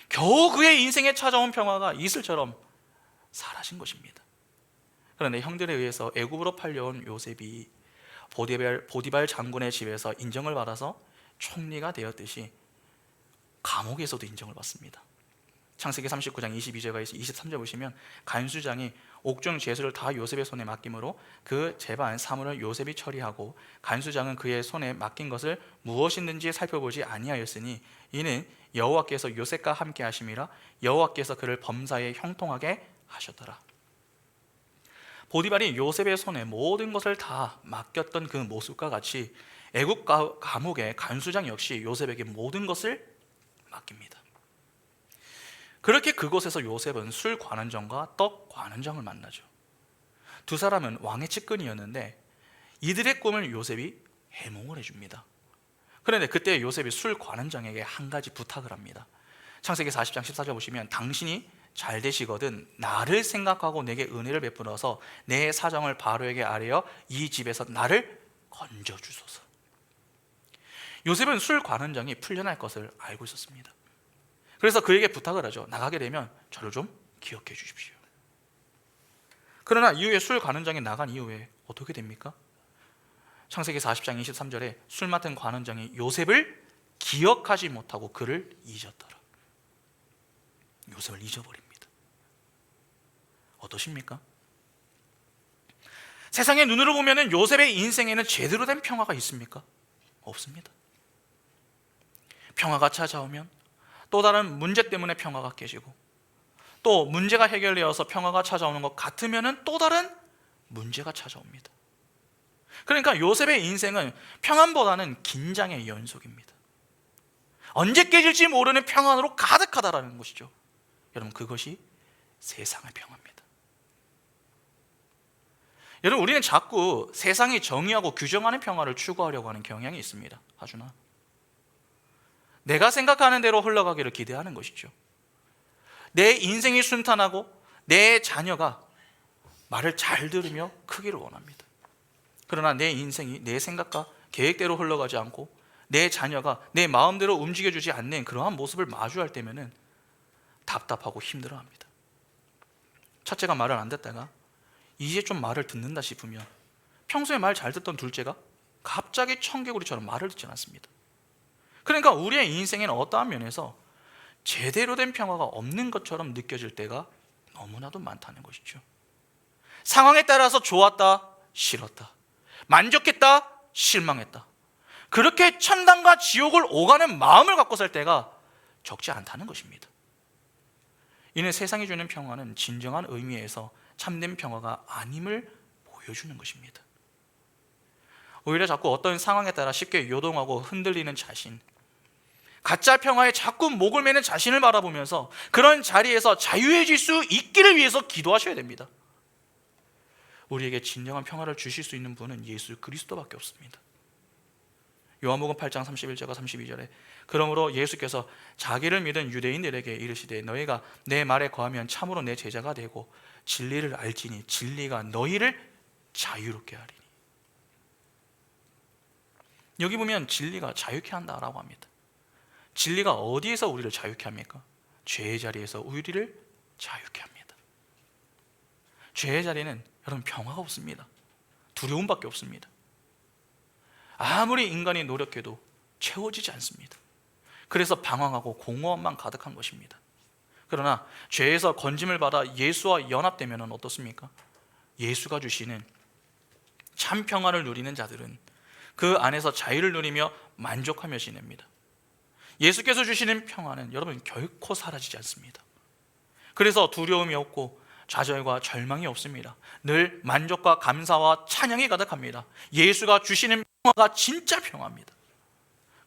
겨우 그의 인생에 찾아온 평화가 이슬처럼 사라진 것입니다. 그런데 형들에 의해서 애굽으로 팔려온 요셉이 보디발 장군의 집에서 인정을 받아서 총리가 되었듯이 감옥에서도 인정을 받습니다. 창세기 39장 22절에서 23절 보시면 간수장이 옥중 죄수를 다 요셉의 손에 맡김으로 그 재반 사물을 요셉이 처리하고 간수장은 그의 손에 맡긴 것을 무엇이든지 살펴보지 아니하였으니 이는 여호와께서 요셉과 함께 하심이라. 여호와께서 그를 범사에 형통하게 하셨더라. 보디발이 요셉의 손에 모든 것을 다 맡겼던 그 모습과 같이 애굽 감옥의 간수장 역시 요셉에게 모든 것을 맡깁니다. 그렇게 그곳에서 요셉은 술 관원장과 떡 관원장을 만나죠. 두 사람은 왕의 측근이었는데 이들의 꿈을 요셉이 해몽을 해줍니다. 그런데 그때 요셉이 술 관원장에게 한 가지 부탁을 합니다. 창세기 40장 14절 보시면 당신이 잘 되시거든 나를 생각하고 내게 은혜를 베풀어서 내 사정을 바로에게 아뢰어 이 집에서 나를 건져주소서. 요셉은 술 관원장이 풀려날 것을 알고 있었습니다. 그래서 그에게 부탁을 하죠. 나가게 되면 저를 좀 기억해 주십시오. 그러나 이후에 술 관원장이 나간 이후에 어떻게 됩니까? 창세기 40장 23절에 술 맡은 관원장이 요셉을 기억하지 못하고 그를 잊었더라. 요셉을 잊어버립니다. 어떠십니까? 세상의 눈으로 보면 요셉의 인생에는 제대로 된 평화가 있습니까? 없습니다. 평화가 찾아오면 또 다른 문제 때문에 평화가 깨지고 또 문제가 해결되어서 평화가 찾아오는 것 같으면 또 다른 문제가 찾아옵니다. 그러니까 요셉의 인생은 평안보다는 긴장의 연속입니다. 언제 깨질지 모르는 평안으로 가득하다라는 것이죠. 여러분, 그것이 세상의 평화입니다. 여러분, 우리는 자꾸 세상이 정의하고 규정하는 평화를 추구하려고 하는 경향이 있습니다. 하준아, 내가 생각하는 대로 흘러가기를 기대하는 것이죠. 내 인생이 순탄하고 내 자녀가 말을 잘 들으며 크기를 원합니다. 그러나 내 인생이 내 생각과 계획대로 흘러가지 않고 내 자녀가 내 마음대로 움직여주지 않는 그러한 모습을 마주할 때면은 답답하고 힘들어합니다. 첫째가 말을 안 듣다가 이제 좀 말을 듣는다 싶으면 평소에 말 잘 듣던 둘째가 갑자기 청개구리처럼 말을 듣지 않습니다. 그러니까 우리의 인생에는 어떠한 면에서 제대로 된 평화가 없는 것처럼 느껴질 때가 너무나도 많다는 것이죠. 상황에 따라서 좋았다, 싫었다, 만족했다, 실망했다, 그렇게 천당과 지옥을 오가는 마음을 갖고 살 때가 적지 않다는 것입니다. 이는 세상이 주는 평화는 진정한 의미에서 참된 평화가 아님을 보여주는 것입니다. 오히려 자꾸 어떤 상황에 따라 쉽게 요동하고 흔들리는 자신, 가짜 평화에 자꾸 목을 매는 자신을 바라보면서 그런 자리에서 자유해질 수 있기를 위해서 기도하셔야 됩니다. 우리에게 진정한 평화를 주실 수 있는 분은 예수 그리스도밖에 없습니다. 요한복음 8장 31절과 32절에 그러므로 예수께서 자기를 믿은 유대인들에게 이르시되 너희가 내 말에 거하면 참으로 내 제자가 되고 진리를 알지니 진리가 너희를 자유롭게 하리니. 여기 보면 진리가 자유케 한다라고 합니다. 진리가 어디에서 우리를 자유케 합니까? 죄의 자리에서 우리를 자유케 합니다. 죄의 자리는 여러분 평화가 없습니다. 두려움밖에 없습니다. 아무리 인간이 노력해도 채워지지 않습니다. 그래서 방황하고 공허함만 가득한 것입니다. 그러나 죄에서 건짐을 받아 예수와 연합되면 어떻습니까? 예수가 주시는 참 평화를 누리는 자들은 그 안에서 자유를 누리며 만족하며 지냅니다. 예수께서 주시는 평화는 여러분 결코 사라지지 않습니다. 그래서 두려움이 없고 좌절과 절망이 없습니다. 늘 만족과 감사와 찬양이 가득합니다. 예수가 주시는 평화가 진짜 평화입니다.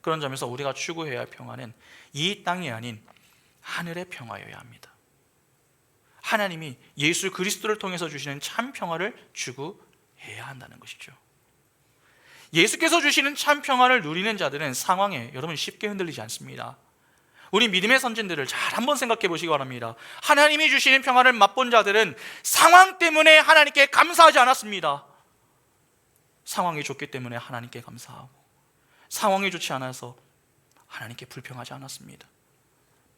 그런 점에서 우리가 추구해야 할 평화는 이 땅이 아닌 하늘의 평화여야 합니다. 하나님이 예수 그리스도를 통해서 주시는 참 평화를 추구해야 한다는 것이죠. 예수께서 주시는 참 평화를 누리는 자들은 상황에 여러분 쉽게 흔들리지 않습니다. 우리 믿음의 선진들을 잘 한번 생각해 보시기 바랍니다. 하나님이 주시는 평화를 맛본 자들은 상황 때문에 하나님께 감사하지 않았습니다. 상황이 좋기 때문에 하나님께 감사하고 상황이 좋지 않아서 하나님께 불평하지 않았습니다.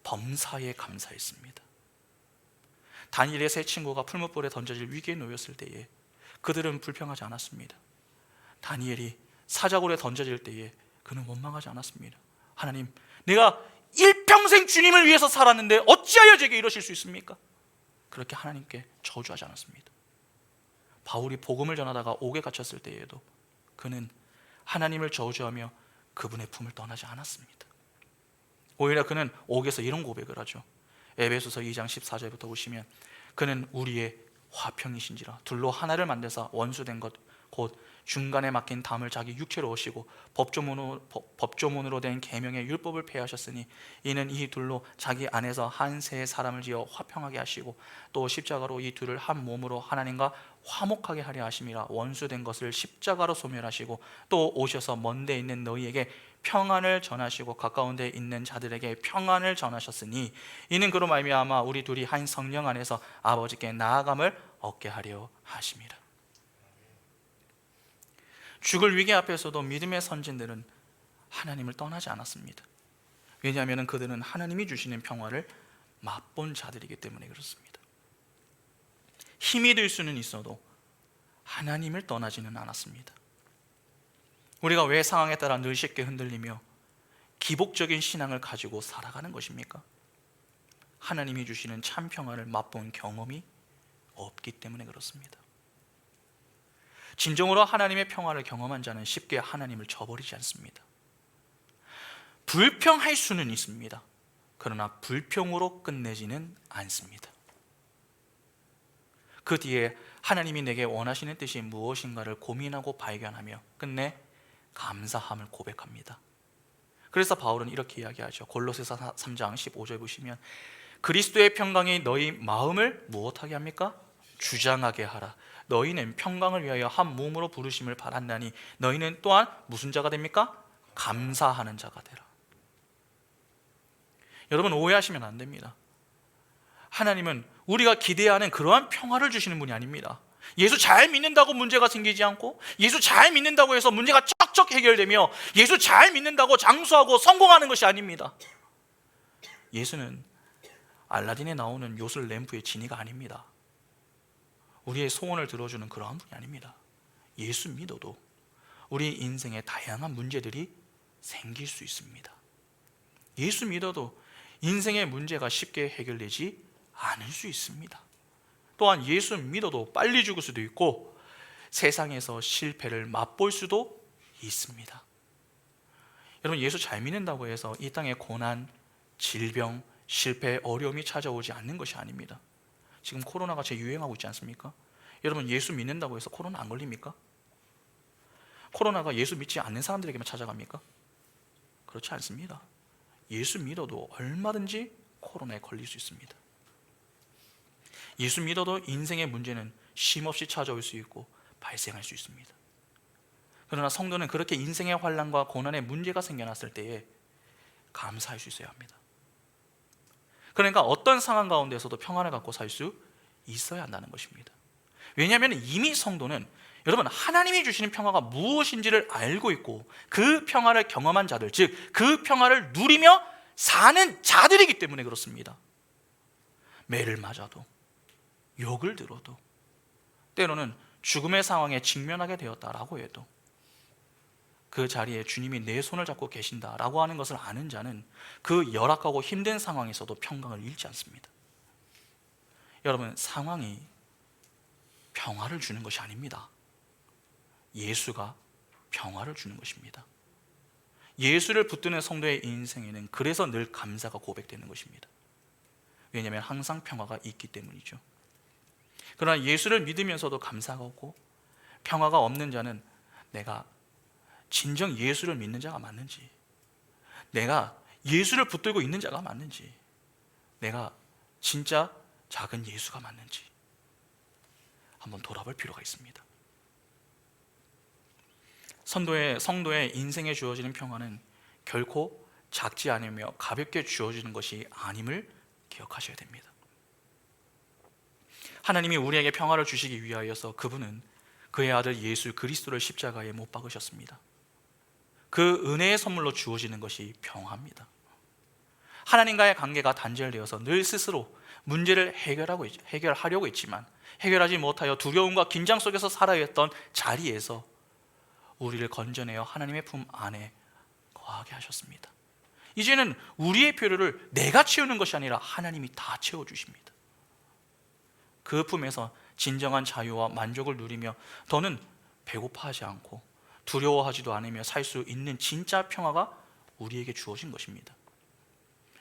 범사에 감사했습니다. 다니엘의 세 친구가 풀무불에 던져질 위기에 놓였을 때에 그들은 불평하지 않았습니다. 다니엘이 사자굴에 던져질 때에 그는 원망하지 않았습니다. 하나님, 내가 일평생 주님을 위해서 살았는데 어찌하여 제게 이러실 수 있습니까? 그렇게 하나님께 저주하지 않았습니다. 바울이 복음을 전하다가 옥에 갇혔을 때에도 그는 하나님을 저주하며 그분의 품을 떠나지 않았습니다. 오히려 그는 옥에서 이런 고백을 하죠. 에베소서 2장 14절부터 보시면 그는 우리의 화평이신지라 둘로 하나를 만드사 원수된 것 곧 중간에 막힌 담을 자기 육체로 오시고 법조문으로 된 계명의 율법을 폐하셨으니 이는 이 둘로 자기 안에서 한 세 사람을 지어 화평하게 하시고 또 십자가로 이 둘을 한 몸으로 하나님과 화목하게 하려 하심이라. 원수된 것을 십자가로 소멸하시고 또 오셔서 먼데 있는 너희에게 평안을 전하시고 가까운 데 있는 자들에게 평안을 전하셨으니 이는 그로 말미암아 우리 둘이 한 성령 안에서 아버지께 나아감을 얻게 하려 하심이라. 죽을 위기 앞에서도 믿음의 선진들은 하나님을 떠나지 않았습니다. 왜냐하면 그들은 하나님이 주시는 평화를 맛본 자들이기 때문에 그렇습니다. 힘이 들 수는 있어도 하나님을 떠나지는 않았습니다. 우리가 왜 상황에 따라 늘 쉽게 흔들리며 기복적인 신앙을 가지고 살아가는 것입니까? 하나님이 주시는 참 평화를 맛본 경험이 없기 때문에 그렇습니다. 진정으로 하나님의 평화를 경험한 자는 쉽게 하나님을 저버리지 않습니다. 불평할 수는 있습니다. 그러나 불평으로 끝내지는 않습니다. 그 뒤에 하나님이 내게 원하시는 뜻이 무엇인가를 고민하고 발견하며 끝내 감사함을 고백합니다. 그래서 바울은 이렇게 이야기하죠. 골로새서 3장 15절 보시면 그리스도의 평강이 너희 마음을 무엇하게 합니까? 주장하게 하라. 너희는 평강을 위하여 한 몸으로 부르심을 받았나니 너희는 또한 무슨 자가 됩니까? 감사하는 자가 되라. 여러분 오해하시면 안 됩니다. 하나님은 우리가 기대하는 그러한 평화를 주시는 분이 아닙니다. 예수 잘 믿는다고 문제가 생기지 않고 예수 잘 믿는다고 해서 문제가 척척 해결되며 예수 잘 믿는다고 장수하고 성공하는 것이 아닙니다. 예수는 알라딘에 나오는 요술 램프의 지니가 아닙니다. 우리의 소원을 들어주는 그러한 분이 아닙니다. 예수 믿어도 우리 인생에 다양한 문제들이 생길 수 있습니다. 예수 믿어도 인생의 문제가 쉽게 해결되지 않을 수 있습니다. 또한 예수 믿어도 빨리 죽을 수도 있고 세상에서 실패를 맛볼 수도 있습니다. 여러분 예수 잘 믿는다고 해서 이 땅에 고난, 질병, 실패, 어려움이 찾아오지 않는 것이 아닙니다. 지금 코로나가 재유행하고 있지 않습니까? 여러분 예수 믿는다고 해서 코로나 안 걸립니까? 코로나가 예수 믿지 않는 사람들에게만 찾아갑니까? 그렇지 않습니다. 예수 믿어도 얼마든지 코로나에 걸릴 수 있습니다. 예수 믿어도 인생의 문제는 쉼없이 찾아올 수 있고 발생할 수 있습니다. 그러나 성도는 그렇게 인생의 환난과 고난의 문제가 생겨났을 때에 감사할 수 있어야 합니다. 그러니까 어떤 상황 가운데서도 평안을 갖고 살 수 있어야 한다는 것입니다. 왜냐하면 이미 성도는 여러분 하나님이 주시는 평화가 무엇인지를 알고 있고 그 평화를 경험한 자들, 즉 그 평화를 누리며 사는 자들이기 때문에 그렇습니다. 매를 맞아도 욕을 들어도 때로는 죽음의 상황에 직면하게 되었다라고 해도 그 자리에 주님이 내 손을 잡고 계신다라고 하는 것을 아는 자는 그 열악하고 힘든 상황에서도 평강을 잃지 않습니다. 여러분 상황이 평화를 주는 것이 아닙니다. 예수가 평화를 주는 것입니다. 예수를 붙드는 성도의 인생에는 그래서 늘 감사가 고백되는 것입니다. 왜냐하면 항상 평화가 있기 때문이죠. 그러나 예수를 믿으면서도 감사가 없고 평화가 없는 자는 내가 진정 예수를 믿는 자가 맞는지, 내가 예수를 붙들고 있는 자가 맞는지, 내가 진짜 작은 예수가 맞는지 한번 돌아볼 필요가 있습니다. 성도의 인생에 주어지는 평화는 결코 작지 않으며 가볍게 주어지는 것이 아님을 기억하셔야 됩니다. 하나님이 우리에게 평화를 주시기 위하여서 그분은 그의 아들 예수 그리스도를 십자가에 못 박으셨습니다. 그 은혜의 선물로 주어지는 것이 평화입니다. 하나님과의 관계가 단절되어서 늘 스스로 문제를 해결하려고 했지만 해결하지 못하여 두려움과 긴장 속에서 살아야 했던 자리에서 우리를 건져내어 하나님의 품 안에 거하게 하셨습니다. 이제는 우리의 필요를 내가 채우는 것이 아니라 하나님이 다 채워주십니다. 그 품에서 진정한 자유와 만족을 누리며 더는 배고파하지 않고 두려워하지도 않으며 살 수 있는 진짜 평화가 우리에게 주어진 것입니다.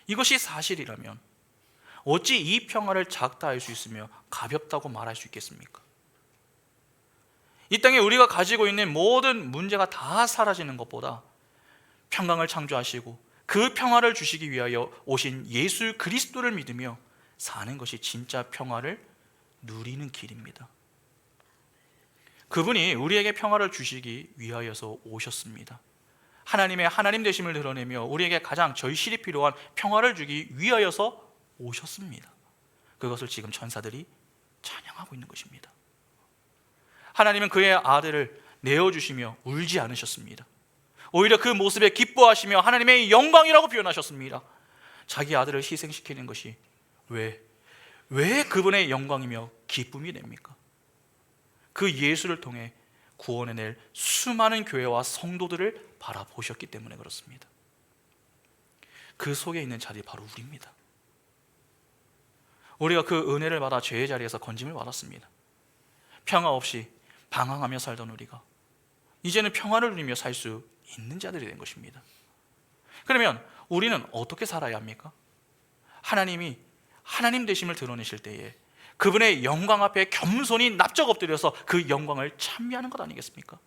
이것이 사실이라면 어찌 이 평화를 작다 할 수 있으며 가볍다고 말할 수 있겠습니까? 이 땅에 우리가 가지고 있는 모든 문제가 다 사라지는 것보다 평강을 창조하시고 그 평화를 주시기 위하여 오신 예수 그리스도를 믿으며 사는 것이 진짜 평화를 누리는 길입니다. 그분이 우리에게 평화를 주시기 위하여서 오셨습니다. 하나님의 하나님 되심을 드러내며 우리에게 가장 절실히 필요한 평화를 주기 위하여서 오셨습니다. 그것을 지금 천사들이 찬양하고 있는 것입니다. 하나님은 그의 아들을 내어주시며 울지 않으셨습니다. 오히려 그 모습에 기뻐하시며 하나님의 영광이라고 표현하셨습니다. 자기 아들을 희생시키는 것이 왜 그분의 영광이며 기쁨이 됩니까? 그 예수를 통해 구원해낼 수많은 교회와 성도들을 바라보셨기 때문에 그렇습니다. 그 속에 있는 자들이 바로 우리입니다. 우리가 그 은혜를 받아 죄의 자리에서 건짐을 받았습니다. 평화 없이 방황하며 살던 우리가 이제는 평화를 누리며 살 수 있는 자들이 된 것입니다. 그러면 우리는 어떻게 살아야 합니까? 하나님이 하나님 되심을 드러내실 때에 그분의 영광 앞에 겸손히 납작 엎드려서 그 영광을 찬미하는 것 아니겠습니까?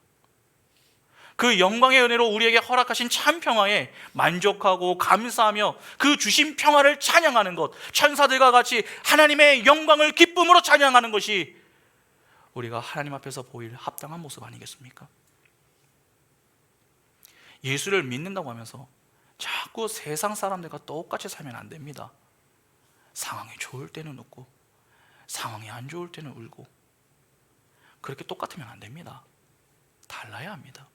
그 영광의 은혜로 우리에게 허락하신 참 평화에 만족하고 감사하며 그 주신 평화를 찬양하는 것, 천사들과 같이 하나님의 영광을 기쁨으로 찬양하는 것이 우리가 하나님 앞에서 보일 합당한 모습 아니겠습니까? 예수를 믿는다고 하면서 자꾸 세상 사람들과 똑같이 살면 안 됩니다. 상황이 좋을 때는 웃고 상황이 안 좋을 때는 울고 그렇게 똑같으면 안 됩니다. 달라야 합니다.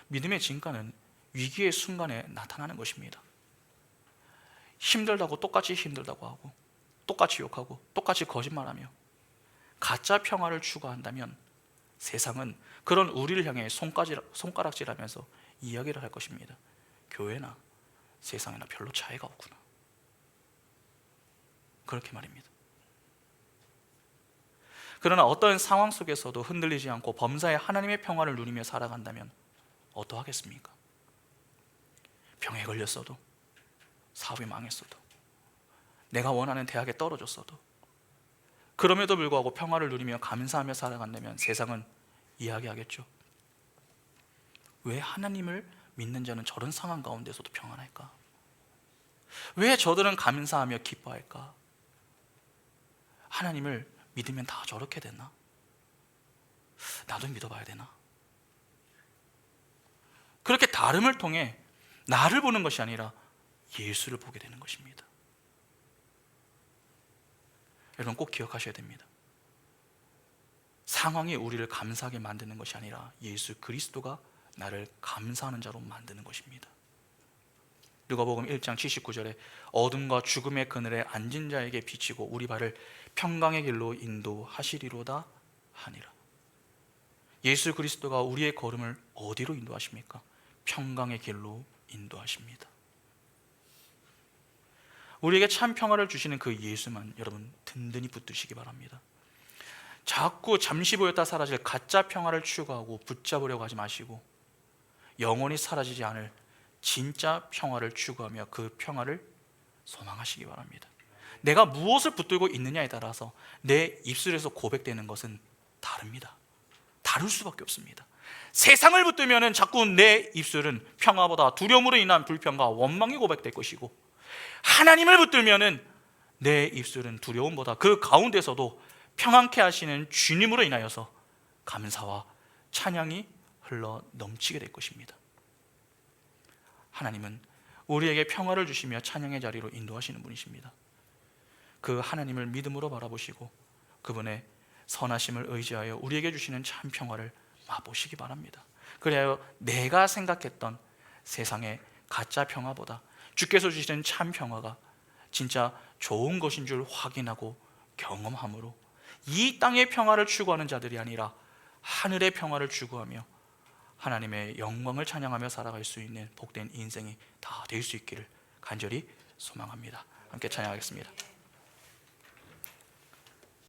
믿음의 진가는 위기의 순간에 나타나는 것입니다. 힘들다고 똑같이 힘들다고 하고 똑같이 욕하고 똑같이 거짓말하며 가짜 평화를 추구한다면 세상은 그런 우리를 향해 손가락질하면서 이야기를 할 것입니다. 교회나 세상이나 별로 차이가 없구나. 그렇게 말입니다. 그러나 어떤 상황 속에서도 흔들리지 않고 범사에 하나님의 평화를 누리며 살아간다면 어떠하겠습니까? 병에 걸렸어도, 사업이 망했어도, 내가 원하는 대학에 떨어졌어도 그럼에도 불구하고 평화를 누리며 감사하며 살아간다면 세상은 이야기하겠죠. 왜 하나님을 믿는 자는 저런 상황 가운데서도 평안할까? 왜 저들은 감사하며 기뻐할까? 하나님을 믿으면 다 저렇게 되나? 나도 믿어봐야 되나? 그렇게 다름을 통해 나를 보는 것이 아니라 예수를 보게 되는 것입니다. 여러분 꼭 기억하셔야 됩니다. 상황이 우리를 감사하게 만드는 것이 아니라 예수 그리스도가 나를 감사하는 자로 만드는 것입니다. 누가복음 1장 79절에 어둠과 죽음의 그늘에 앉은 자에게 비치고 우리 발을 평강의 길로 인도하시리로다 하니라. 예수 그리스도가 우리의 걸음을 어디로 인도하십니까? 평강의 길로 인도하십니다. 우리에게 참 평화를 주시는 그 예수만 여러분 든든히 붙드시기 바랍니다. 자꾸 잠시 보였다 사라질 가짜 평화를 추구하고 붙잡으려고 하지 마시고 영원히 사라지지 않을 진짜 평화를 추구하며 그 평화를 소망하시기 바랍니다. 내가 무엇을 붙들고 있느냐에 따라서 내 입술에서 고백되는 것은 다릅니다. 다를 수밖에 없습니다. 세상을 붙들면 자꾸 내 입술은 평화보다 두려움으로 인한 불평과 원망이 고백될 것이고 하나님을 붙들면 내 입술은 두려움보다 그 가운데서도 평안케 하시는 주님으로 인하여서 감사와 찬양이 흘러 넘치게 될 것입니다. 하나님은 우리에게 평화를 주시며 찬양의 자리로 인도하시는 분이십니다. 그 하나님을 믿음으로 바라보시고 그분의 선하심을 의지하여 우리에게 주시는 참 평화를 맛보시기 바랍니다. 그래야 내가 생각했던 세상의 가짜 평화보다 주께서 주시는 참 평화가 진짜 좋은 것인 줄 확인하고 경험함으로 이 땅의 평화를 추구하는 자들이 아니라 하늘의 평화를 추구하며 하나님의 영광을 찬양하며 살아갈 수 있는 복된 인생이 다 될 수 있기를 간절히 소망합니다. 함께 찬양하겠습니다.